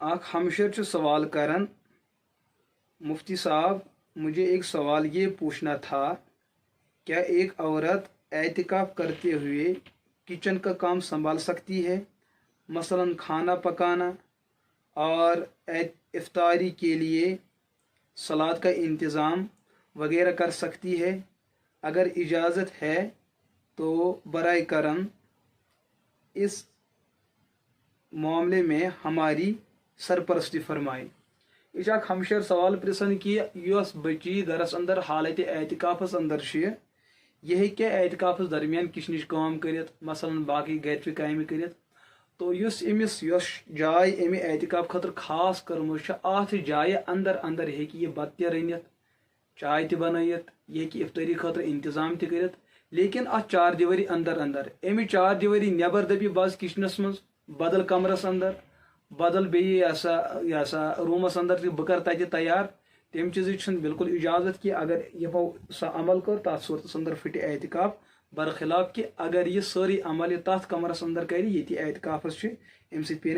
हमशर सवाल करन, मुफ्ती साहब मुझे एक सवाल ये पूछना था, क्या एक औरत एहतिकाफ करते हुए किचन का काम संभाल सकती है, मसलन खाना पकाना और इफ्तारी के लिए सलाद का इंतज़ाम वगैरह कर सकती है? अगर इजाज़त है तो बराए करम इस मामले में हमारी सरपरस्ती फरमाए। यह हमशर सवाल पृछन कि यस बची गरस अंदर हालत एहतिकाफस अंदर यह हेके एहतिकाफस दरमियान किचनच काम करित, मसलन बाकी घर काम करित। तो अमिस जाय अमे एहतिकाफ खतर खास कर्मुच अत जाय अंदर अंदर हेकी यह बत रनित, चाय त बनयत, यह हेकी इफ्तारी खतर इंतजाम त करित, लेकिन अत चार दिवारी अंदर अंदर अमि चार दिवारी नबर दपि बस किचनस मज बदल कमरस अंदर बदल बेसा रूमस अंदर बह कर तत तैयार, तम चीज बिल्कुल इजाजत कि अगर यमो सह अमल कर तथ सूरत अंदर फट एहतिकाफ, बरखिलाफ कि अगर यह सारी अमल तथ कमरस अंदर कर एहतिकाफस अम पे